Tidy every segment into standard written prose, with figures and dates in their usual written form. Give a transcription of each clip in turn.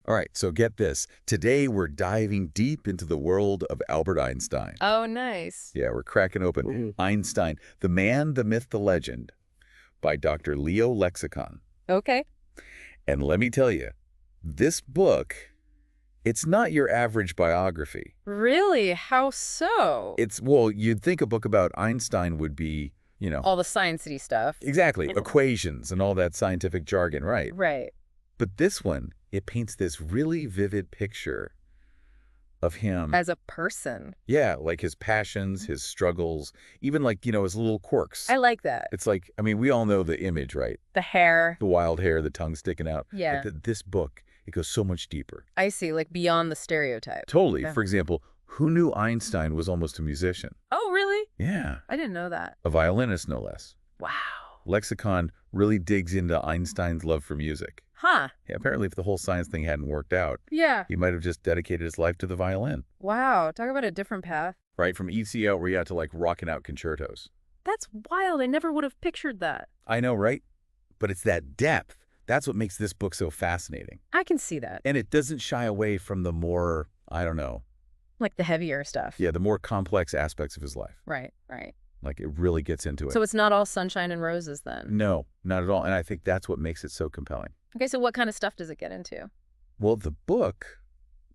All right, so get this. Today we're diving deep into the world of Albert Einstein. Oh, nice. Yeah, we're cracking open Einstein, The Man, the Myth, the Legend by Dr. Leo Lexicon. Okay. And let me tell you, this book, it's not your average biography. Really? How so? Well, you'd think a book about Einstein would be, All the science-y stuff. exactly, equations and all that scientific jargon, right? Right. But this one, it paints this really vivid picture of him. As a person. Yeah, like his passions, his struggles, even like, his little quirks. I like that. It's like, we all know the image, right? The hair. The wild hair, the tongue sticking out. Yeah. But this book, it goes so much deeper. I see, like beyond the stereotype. Totally. Yeah. For example, who knew Einstein was almost a musician? Oh, really? Yeah. I didn't know that. A violinist, no less. Wow. Lexicon really digs into Einstein's love for music. Huh. Yeah, apparently, if the whole science thing hadn't worked out, Yeah. he might have just dedicated his life to the violin. Wow. Talk about a different path. Right, from ECO where you had to like rocking out concertos. That's wild. I never would have pictured that. I know, right? But it's that depth. That's what makes this book so fascinating. I can see that. And it doesn't shy away from the more, I don't know. Like the heavier stuff. Yeah, the more complex aspects of his life. Right, right. Like it really gets into it. So it's not all sunshine and roses then? No, not at all. And I think that's what makes it so compelling. Okay, so what kind of stuff does it get into? Well, the book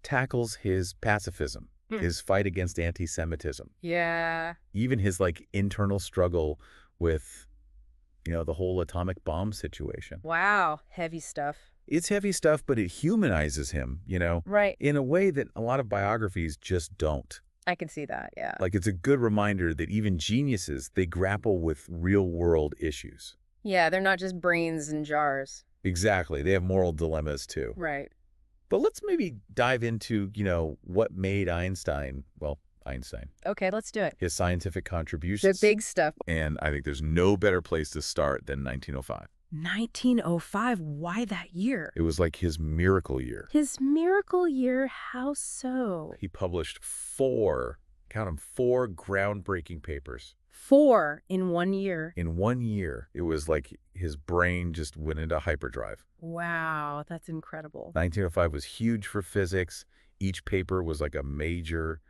tackles his pacifism, his fight against anti-Semitism. Yeah. Even his like internal struggle with, the whole atomic bomb situation. Wow. Heavy stuff. It's heavy stuff, but it humanizes him, Right. in a way that a lot of biographies just don't. I can see that, yeah. Like, it's a good reminder that even geniuses, they grapple with real-world issues. Yeah, they're not just brains in jars. Exactly. They have moral dilemmas, too. Right. But let's maybe dive into, what made Einstein, Einstein. Okay, let's do it. His scientific The contributions. big stuff. And I think there's no better place to start than 1905. 1905, why that year? It was like his miracle year. His miracle year, how so? He published four groundbreaking papers. 4 in 1 year. In 1 year, it was like his brain just went into hyperdrive. Wow, that's incredible. 1905 was huge for physics. Each paper was like a major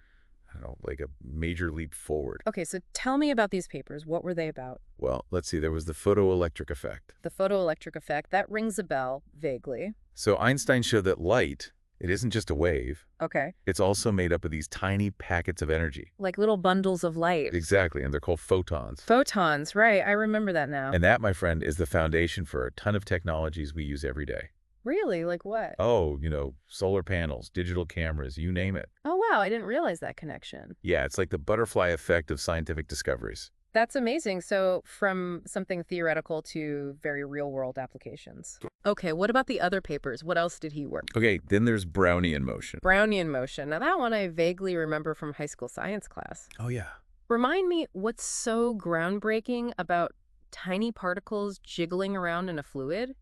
leap forward. Okay, so tell me about these papers. What were they about? Well, let's see. There was the photoelectric effect. The photoelectric effect, that rings a bell, vaguely. So Einstein showed that light, it isn't just a wave. Okay. It's also made up of these tiny packets of energy. Like little bundles of light. Exactly, and they're called photons. Photons, right. I remember that now. And that, my friend, is the foundation for a ton of technologies we use every day. Really? Like what? Oh, solar panels, digital cameras, you name it. Oh, wow. I didn't realize that connection. Yeah, it's like the butterfly effect of scientific discoveries. That's amazing. So from something theoretical to very real-world applications. Okay, what about the other papers? What else did he work? Okay, then there's Brownian motion. Brownian motion. Now, that one I vaguely remember from high school science class. Oh, yeah. Remind me, what's so groundbreaking about tiny particles jiggling around in a fluid?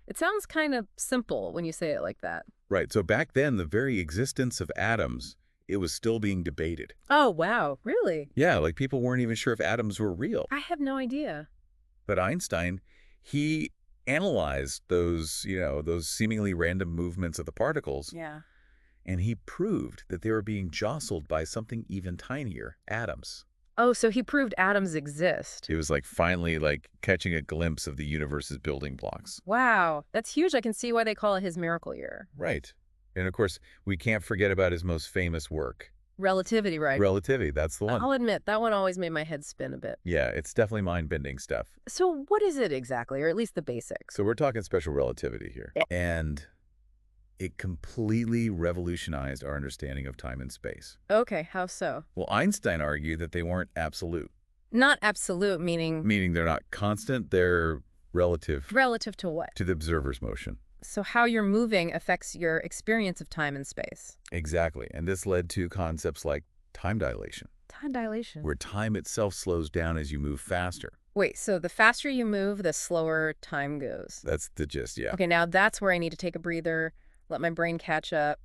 It sounds kind of simple when you say it like that. Right, so back then, the very existence of atoms, it was still being debated. Oh, wow. Really? Yeah, like people weren't even sure if atoms were real. I have no idea. But Einstein, he analyzed those seemingly random movements of the particles. Yeah. And he proved that they were being jostled by something even tinier, atoms. Oh, so he proved atoms exist. It was like finally like catching a glimpse of the universe's building blocks. Wow. That's huge. I can see why they call it his miracle year. Right. And of course, we can't forget about his most famous work. Relativity, right? Relativity, that's the one. I'll admit, that one always made my head spin a bit. Yeah, it's definitely mind-bending stuff. So what is it exactly, or at least the basics? So we're talking special relativity here. And it completely revolutionized our understanding of time and space. Okay, how so? Well, Einstein argued that they weren't absolute. Not absolute, meaning... Meaning they're not constant, they're relative. Relative to what? To the observer's motion. So how you're moving affects your experience of time and space. Exactly. And this led to concepts like time dilation. Time dilation? Where time itself slows down as you move faster. Wait, so the faster you move, the slower time goes. That's the gist, yeah. Okay, now that's where I need to take a breather, let my brain catch up.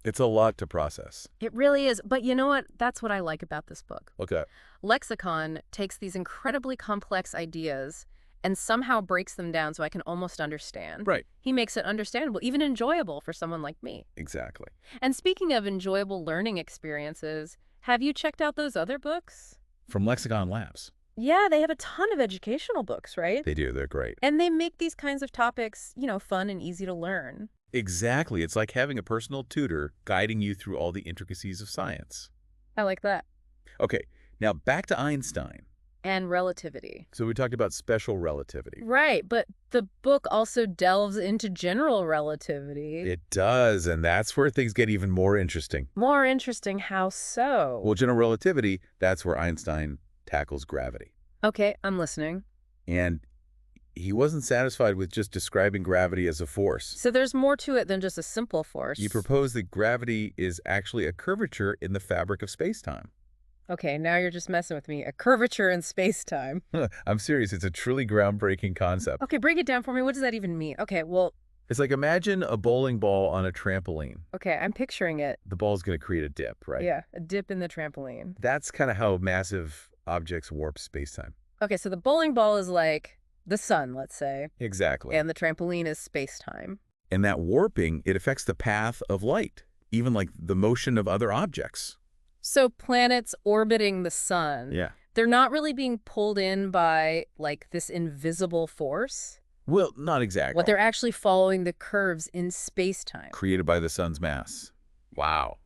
It's a lot to process. It really is. But you know what? That's what I like about this book. Okay. Lexicon takes these incredibly complex ideas and somehow breaks them down so I can almost understand. Right. He makes it understandable, even enjoyable for someone like me. Exactly. And speaking of enjoyable learning experiences, have you checked out those other books? From Lexicon Labs. Yeah, they have a ton of educational books, right? They do. They're great. And they make these kinds of topics, fun and easy to learn. Exactly. It's like having a personal tutor guiding you through all the intricacies of science. I like that. Okay, now back to Einstein. And relativity. So we talked about special relativity. Right, but the book also delves into general relativity. It does, and that's where things get even more interesting. More interesting, how so? Well, general relativity, that's where Einstein tackles gravity. Okay, I'm listening. And he wasn't satisfied with just describing gravity as a force. So there's more to it than just a simple force. He proposed that gravity is actually a curvature in the fabric of space-time. Okay, now you're just messing with me. A curvature in space-time. I'm serious. It's a truly groundbreaking concept. Okay, break it down for me. What does that even mean? Okay, well... It's like imagine a bowling ball on a trampoline. Okay, I'm picturing it. The ball's going to create a dip, right? Yeah, a dip in the trampoline. That's kind of how massive objects warp space-time. Okay, so the bowling ball is like the sun, let's say. Exactly. And the trampoline is space-time. And that warping, it affects the path of light, even like the motion of other objects. So planets orbiting the sun, Yeah. they're not really being pulled in by, like, this invisible force? Well, not exactly. What they're actually following the curves in space-time. Created by the sun's mass. Wow.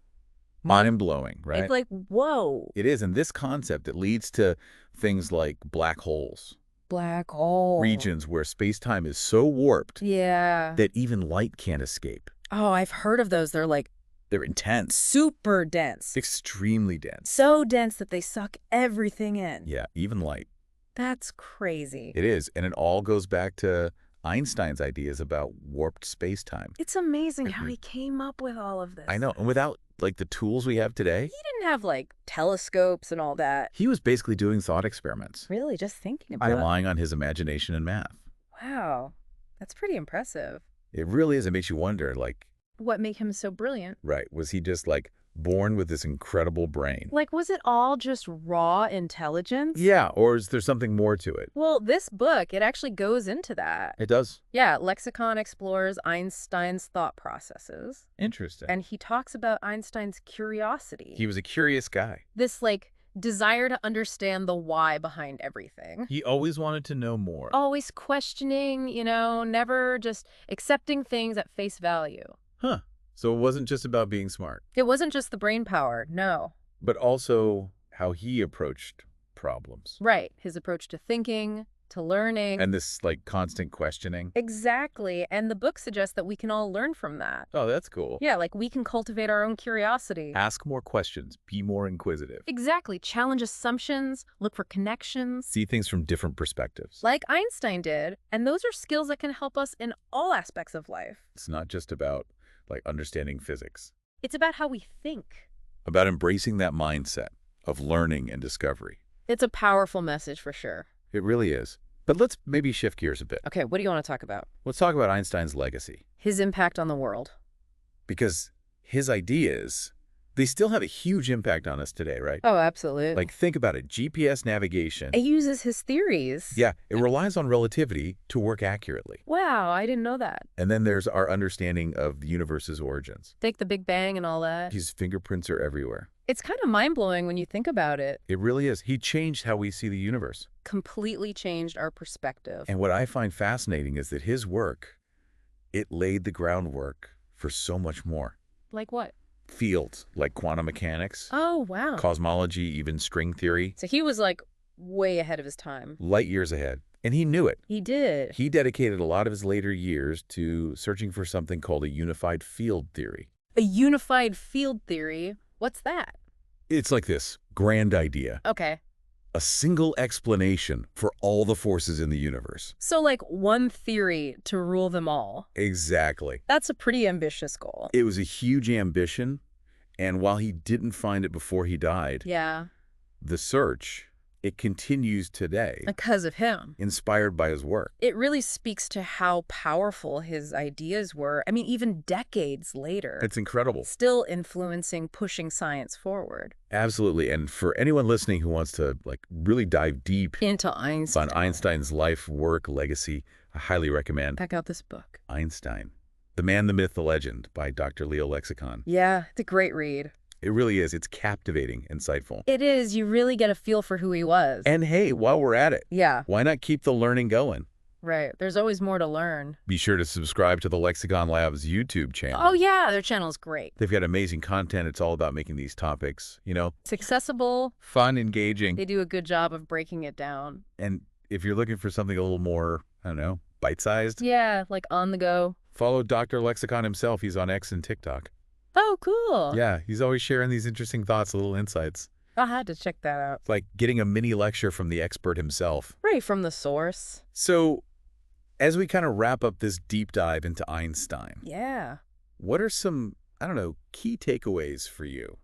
Mind-blowing, right? It's like, whoa. It is, and this concept, it leads to things like black holes. Black hole. Regions where space-time is so warped Yeah. that even light can't escape. Oh, I've heard of those. They're like They're intense. super dense. Extremely dense. So dense that they suck everything in. Yeah, even light. That's crazy. It is, and it all goes back to Einstein's ideas about warped space-time. It's amazing how he came up with all of this. I know, and without, like, the tools we have today, He didn't have, like, telescopes and all that. he was basically doing thought experiments, Really, just thinking about it. relying on his imagination and math. Wow. That's pretty impressive. It really is. It makes you wonder, like, What made him so brilliant? right, was he just, like, born with this incredible brain? Like, was it all just raw intelligence? Yeah, or is there something more to it? Well, this book, it actually goes into that. It does. Yeah, Lexicon explores Einstein's thought processes. Interesting. And he talks about Einstein's curiosity. He was a curious guy. This, like, desire to understand the why behind everything. He always wanted to know more. Always questioning, never just accepting things at face value. Huh. So it wasn't just about being smart, It wasn't just the brain power, no. but also how he approached problems. Right, his approach to thinking, to learning. And this, like, constant questioning. Exactly, and the book suggests that we can all learn from that. Oh, that's cool. Yeah, like we can cultivate our own curiosity. Ask more questions. Be more inquisitive. Exactly, challenge assumptions, look for connections. See things from different perspectives. Like Einstein did, and those are skills that can help us in all aspects of life. It's not just about, like, understanding physics. It's about how we think. About embracing that mindset of learning and discovery. It's a powerful message for sure. It really is. But let's maybe shift gears a bit. Okay, what do you want to talk about? Let's talk about Einstein's legacy. His impact on the world. Because his ideas, they still have a huge impact on us today, right? Oh, absolutely. Like, think about it. GPS navigation. It uses his theories. Yeah, it relies on relativity to work accurately. Wow, I didn't know that. And then there's our understanding of the universe's origins. Take the Big Bang and all that. His fingerprints are everywhere. It's kind of mind-blowing when you think about it. It really is. He changed how we see the universe. Completely changed our perspective. And what I find fascinating is that his work, it laid the groundwork for so much more. Like what? Fields like quantum mechanics, Oh, wow. cosmology, even string theory, So he was like way ahead of his time. light years ahead. And he knew it. He did. He dedicated a lot of his later years to searching for something called a unified field theory. A unified field theory. What's that? It's like this grand idea, Okay. a single explanation for all the forces in the universe. So like one theory to rule them all. Exactly. That's a pretty ambitious goal. It was a huge ambition, and while he didn't find it before he died, Yeah. the search It continues today, Because of him. inspired by his work. It really speaks to how powerful his ideas were. I mean, even decades later, It's incredible. still influencing, pushing science forward. Absolutely. And for anyone listening who wants to really dive deep Into on Einstein. Einstein's life, work, legacy, I highly recommend Check out this book. Einstein, The Man, the Myth, the Legend by Dr. Leo Lexicon. Yeah, it's a great read. It really is. It's captivating, insightful. It is. You really get a feel for who he was. And hey, while we're at it, Yeah, why not keep the learning going? right. There's always more to learn. Be sure to subscribe to the Lexicon Labs YouTube channel. Oh, yeah, their channel's great. They've got amazing content. It's all about making these topics, It's accessible. fun, engaging. They do a good job of breaking it down. And if you're looking for something a little more, I don't know, bite-sized, Yeah, like on the go. follow Dr. Lexicon himself. He's on X and TikTok. Oh, cool. Yeah, he's always sharing these interesting thoughts, little insights. I had to check that out. It's like getting a mini lecture from the expert himself. Right from the source. So, as we kind of wrap up this deep dive into Einstein, Yeah. what are some, I don't know, key takeaways for you?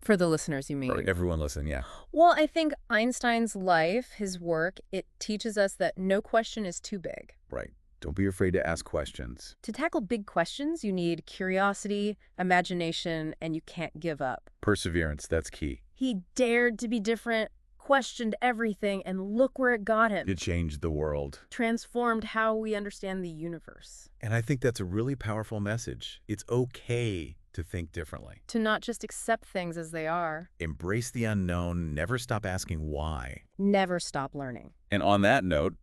For the listeners, you mean? Or everyone listening, yeah. Well, I think Einstein's life, his work, it teaches us that no question is too big. Right. Don't be afraid to ask questions. To tackle big questions, you need curiosity, imagination, and you can't give up. Perseverance, that's key. He dared to be different, questioned everything, and look where it got him. It changed the world. Transformed how we understand the universe. And I think that's a really powerful message. It's okay to think differently. To not just accept things as they are. Embrace the unknown. Never stop asking why. Never stop learning. And on that note,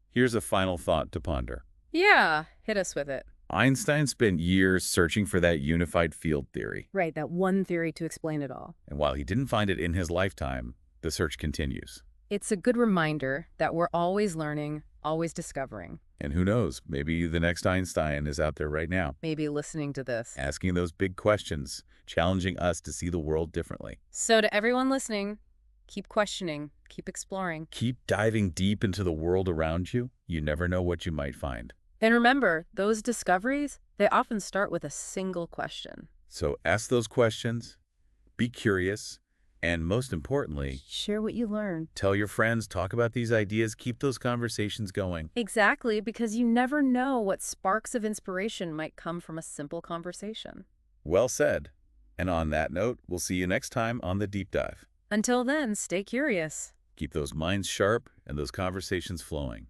here's a final thought to ponder. Yeah, hit us with it. Einstein spent years searching for that unified field theory. Right, that one theory to explain it all. And while he didn't find it in his lifetime, the search continues. It's a good reminder that we're always learning, always discovering. And who knows, maybe the next Einstein is out there right now, Maybe listening to this. asking those big questions, challenging us to see the world differently. So to everyone listening, keep questioning, keep exploring. Keep diving deep into the world around you. You never know what you might find. And remember, those discoveries, they often start with a single question. So ask those questions, be curious, and most importantly, Share what you learn. tell your friends, talk about these ideas, keep those conversations going. Exactly, because you never know what sparks of inspiration might come from a simple conversation. Well said. And on that note, we'll see you next time on The Deep Dive. Until then, stay curious. Keep those minds sharp and those conversations flowing.